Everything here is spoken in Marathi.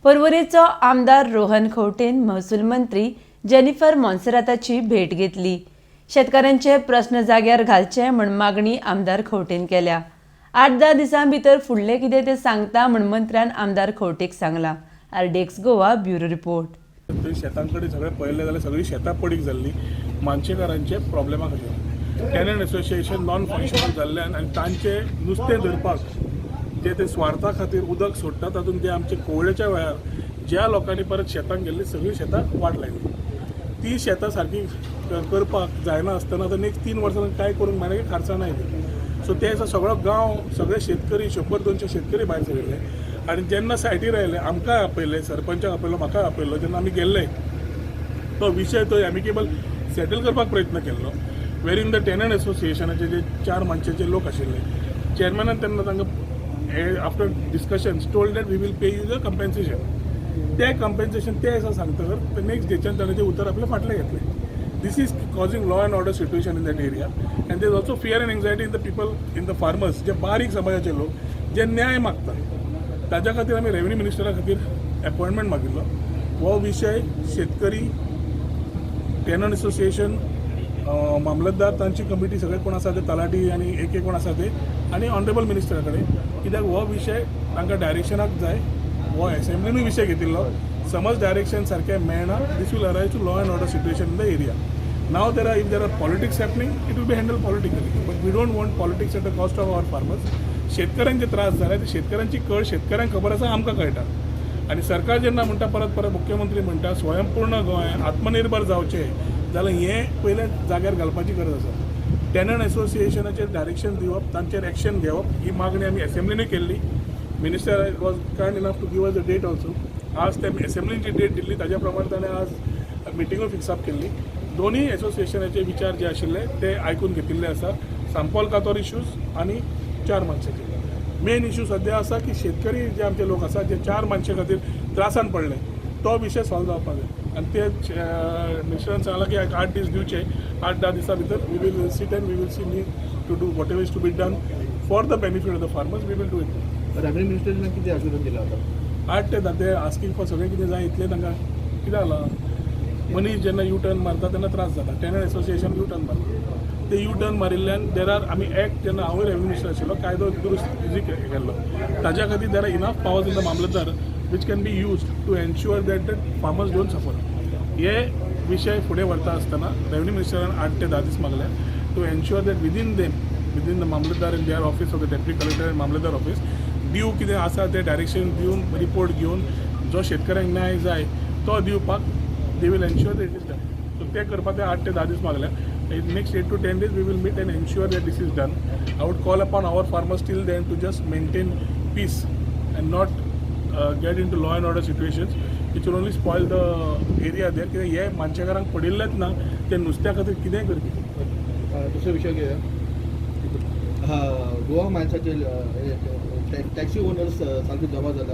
पर्वरीचो आमदार रोहन खंवटेन महसूल मंत्री जेनिफर मॉन्सेराताची भेट घेतली। शेतकऱ्यांचे प्रश्न जाग्यार घालचे म्हण मागणी आमदार खंवटेन केल्या। 8-10 दिसां भितर फुडले कितें ते सांगता म्हण मंत्र्यान आमदार खंवटेक सांगला। RDX Goa bureau report. शेतांकडे सगळे पळयलें जाल्यार सगळी शेतां पडीक जाल्ली मानशेकारांचे प्रॉब्लेमा खातीर। टॅनंट असोसिएशन नॉन फंक्शनल जाल्ल्यान आनी तांचे नुस्तें धरपाक जे ते स्वार्था खातीर उदक सोडटा तातूंत ते आमचे कोविडाच्या वेळार ज्या लोकांनी परत शेतांक गेल्ली सगळीं शेतां वाट लायली। ती शेतां सारकी करपाक जायना आसतना तर नेक्स्ट 3 वर्सां काय करूंक मेळना की खर्चाना येयली। सो ते सगळो गांव सगळे शेतकरी 100-200 शेतकरी भायर सरिल्ले आनी जेन्ना सायटीर आयले आमकांय आपयले, सरपंचाक आपयलो, म्हाकाय आपयलो। जेन्ना आमी गेल्ले तो विशय तो एमिकेबल सेटल करपाक प्रयत्न केल्लो। वेरीन द टॅनंट असोसिएशनाचे जे 4 मानशेचे लोक आशिल्ले चेअरमॅनान तेन्ना तांकां after discussions told that we will pay you the compensation. ते कंपेन्सेशन ते असं सांगतकर नेक्स्ट डेच्यान ताणें उतर आपले फाटले घेतले। This is causing law and order situation in that area and there is also fear and anxiety in the people in the farmers जे बारीक समाजाचे लोक जे न्याय मागतात ताज्या खातीर आमी रेव्हेन्यू मिनिस्टरा खातीर अपॉयंटमेंट मागिल्लो। हो विशय शेतकरी टॅनंट असोसिएशन मामलतदार तांची कमिटी सगळे कोण आसा ते तलाटी आनी एक कोण आसा ते आनी ऑनरेबल मिनिस्टरा कडेन कित्याक हो विशय तांकां डायरेक्शनाक जाय। हो असेंब्लीनूय विशय घेतिल्लो समज डायरेक्शन सारकें मेळना this will arise to law and order situation in the area. Now there are if there are politics happening it will be handle politically but we don't want politics at the cost of our farmers. शेतकऱ्यांचे त्रास जाले ते शेतकऱ्यांची कळ शेतकऱ्यांक खबर आसा आमकां कळटा आनी सरकार जेन्ना म्हणटा परत मुख्यमंत्री म्हणटा स्वयंपूर्ण गोंय आत्मनिर्भर जावचें जाल्यार हें पयलें जाग्यार घालपाची गरज आसा। टॅनंट असोसिएशनाचेर डायरेक्शन दिवप तांचेर एक्शन घेवप ही मागणी आमी असेंब्लीनूय केल्ली। Minister was kind enough to give us the date also. आज ते असेंब्लीन जी डेट दिल्ली ताज्या प्रमाणे ताणें आज मिटिंगूय फिक्स अप केल्ली। दोनूय असोसिएशनाचे विचार जे आशिल्ले ते आयकून घेतिल्ले आसा। सांपोल कातोर इश्यूज आनी 4 मानशाचे मेन इश्यू सद्या आसा की शेतकरी जे आमचे लोक आसा जे 4 मानशे खातीर त्रासान पडले तो विशय सॉल्व जावपाक जाय आनी ते मिनिस्टरान सांगलां की 8 दीस दिवचे। 8-10 दिसां भितर we will sit and we will see need to do what is to be done for the benefit of the farmers we will do it. Revenue मिनिस्टरान कितें आश्वासन दिलें आतां 8 ते 10 ते आस्किंग फॉर सगळें कितें जाय इतलें तांकां कितें जालां मनीस जेन्ना यू टर्न मारता तेन्ना त्रास जाता। टॅनंट असोसिएशन यू टर्न मारता ते यू टर्न मारिल्ल्यान देर आर आमी एक्ट जेन्ना हांवूय रेव्हेन्यू मिनिस्टर आशिल्लो कायदो दुरुस्त इजी केल्लो ताज्या खातीर there are enough powers in the mamlatdar which can be used to ensure that the farmers don't suffer. हे विशय फुडें व्हरता आसतना रेव्हेन्यू मिनिस्टरान 8 ते 10 दीस मागले to ensure that within the mamlatdar in their office of the deputy collector and mamlatdar office दिव कितें आसा ते डायरेक्शन दिवन रिपोर्ट घेवन जो शेतकऱ्यांक न्याय जाय तो दिवपाक they will ensure that it is done. So ते करपाक ते 8 ते 10 दीस मागल्या। Next 8 to 10 days we will meet and ensure that this is done. I would call upon our farmers till then to just maintain peace and not get into law and order situations which will only spoil the area there. कित्याक हे मानशेकारांक पडिल्लेच ना ते नुस्त्या खातीर कितेंय करपी। दुसरो विशय घेया गोवा मानशाचे टॅक्सी ओनर्स सारके जमा जाता